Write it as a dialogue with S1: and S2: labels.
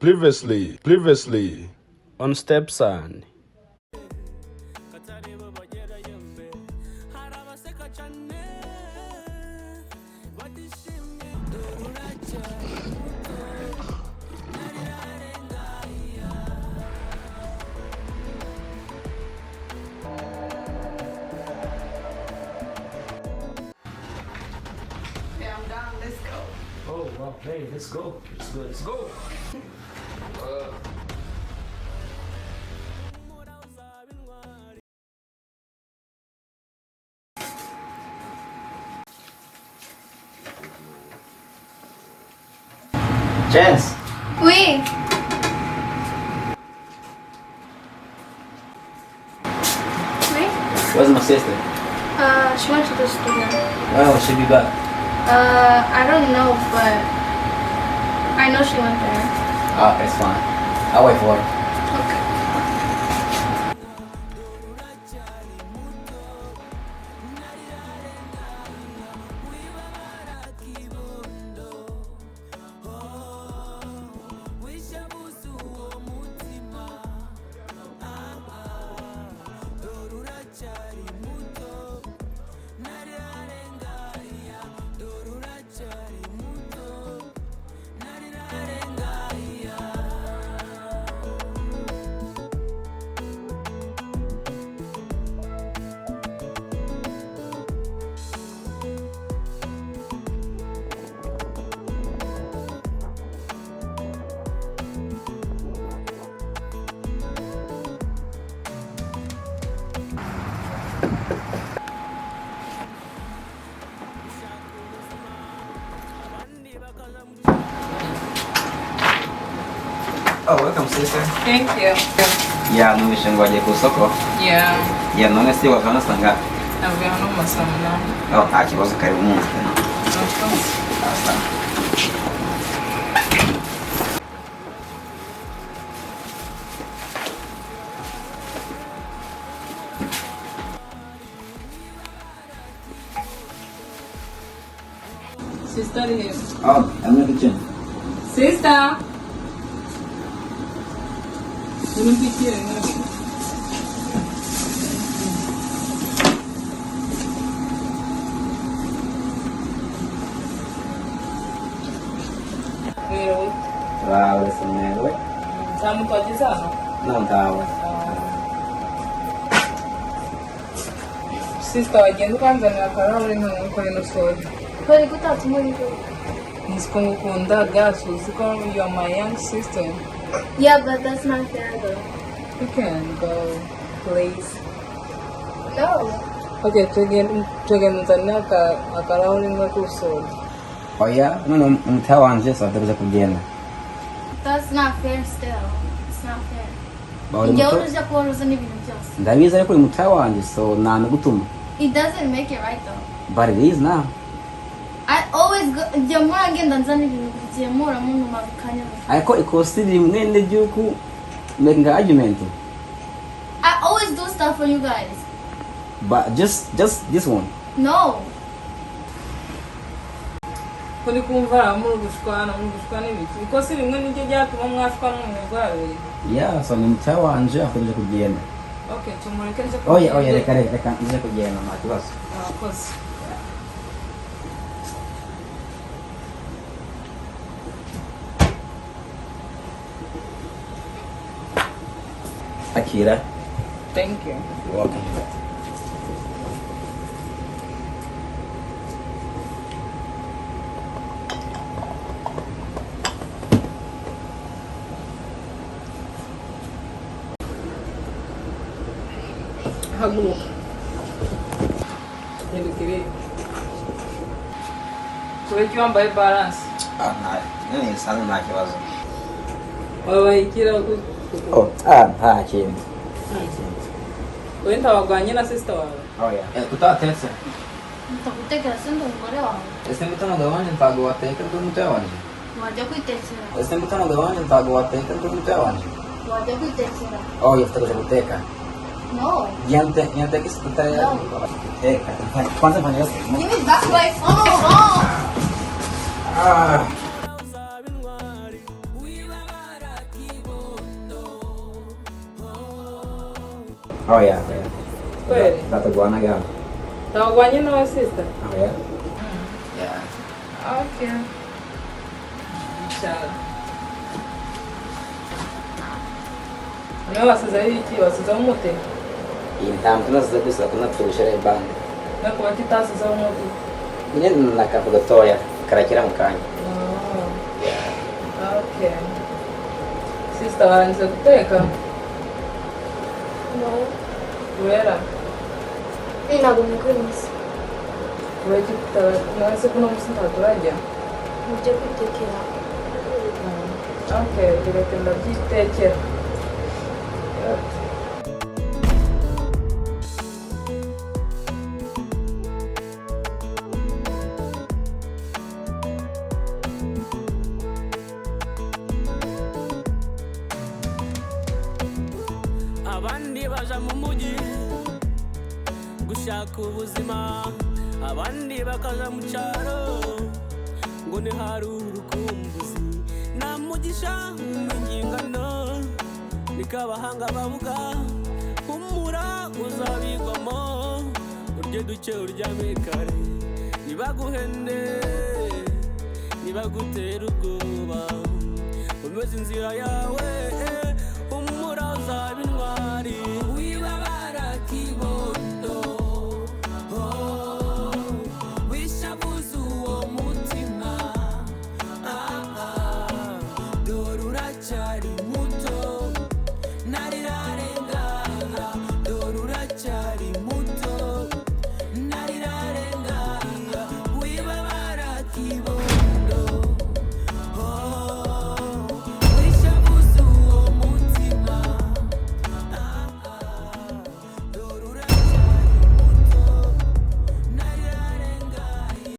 S1: Previously on Stepson.
S2: Oh, well, hey, let's go. Let's go.
S3: Chance,
S4: Oui. Oui.
S3: where's my sister?
S4: She went to the studio.
S3: Oh, she'll be back.
S4: I don't know, but I know she went there.
S3: Oh, it's fine. I'll wait for her.
S4: Okay.
S3: Oh, welcome, sister.
S5: Thank you.
S3: Yeah, numvise ngo wagiye ku isoko.
S5: Yeah,
S3: Yeah, none se wavana sanga.
S5: navuye hano mu masamba.
S3: Oh, nta kibazo karibu umunsi. Asa.
S5: Sister here.
S3: Oh, I'm in the kitchen.
S5: Sister! Unipikie. Wewe,
S3: Wow, listen, man. What?
S5: tamu kwa jizano?
S3: No, dawa.
S5: Sister, wagenda ukanzanira akarahuri nk'uko ino soda.
S4: But good out tomorrow.
S5: Nziko ngukunda gasu, uziko you are my young sister.
S4: Yeah, but that's not fair though.
S5: You can go, please.
S4: No.
S5: Okay, tugenda nzanira akarahuri nk'uko soda.
S3: Oh, yeah? No, mtaa wanje so atakuja kugenda.
S4: That's not fair still. It's not fair.
S3: Bawuri
S4: Njye
S3: muto.
S4: urujya koroza n'ibintu byose.
S3: Ndabizi ariko uri mtaa wanje so nanagutuma.
S4: It doesn't make it right though.
S3: But it is now.
S4: I always go, njya mpora ngenda nzana ibintu kugiye mpora muntuma bikanya.
S3: Ariko ikosiri mwene byuku making an argument.
S4: I always do stuff for you guys.
S3: But just this one.
S4: No.
S5: Kuri kumva muri gushwana ibiki ikosi rimwe nijye ryatuma mwashwana mu mugwawe.
S3: Yeah, so ni mtaa wanje akomeje kugenda.
S5: Okay, tumureke nje
S3: Oya, reka nje kugenda nta kibazo.
S5: Kosi.
S3: Akira,
S5: Thank you.
S3: you're welcome.
S5: Haguruka. Ntibikiri. Kubera wambaye balance.
S3: Nani sana nta kibazo.
S5: Wabaye ikira
S3: Oh, nta kintu.
S5: wenda wagwanye na sister wawe.
S3: Oh yeah. Utatetse.
S4: Ndagutekera se ndi umugore wawe.
S3: Ese mutano wanje ntago wateka ndi mutwe wanje.
S4: Wajya kwitekera.
S3: Ese mutano wanje ntago wateka ndi mutwe wanje.
S4: Wajya kwitekera.
S3: Oh, yafite kuja guteka.
S4: No.
S3: Yante kisi tutaya.
S4: No.
S3: Teka. Kwanza fanya yote.
S4: Give me back my phone.
S3: Ah. Oh ya.
S5: Kweli?
S3: Tataguanaga.
S5: Ntawagwanye nawe sister?
S3: Oh ya. Ya.
S5: Okay. Cyane. Nawe wasizeho iki? Wasizeho umuti?
S3: Iyi ntabwo tunazize gusa tunaturushira bande.
S5: Nakuba kitasizeho umuti?
S3: Nyine nakavu gatoya karakira mu kanya.
S5: Oh. Okay. Sister warangiza guteka?
S4: No.
S5: Kubera?
S4: Ntabwo nakwemeza.
S5: Kubera iki nahise ko uno munsi ntaturajya?
S4: Mujye kwitekera.
S5: Okay, bireke ndabyitekera.
S6: Abandi baja mu mujyi gushaka ubuzima, abandi bakaja mu cyaro ngo ni hari urukumbuzi. Nta mugisha n'ingano niko abahanga bavuga, humura uzabigwamo, urye duke uryame kare, nibaguhende nibagutere ubwoba, umeze inzira yawe humura uzaba intwari, wibabara kibondo wishabuze uwo mutima, dore uracyari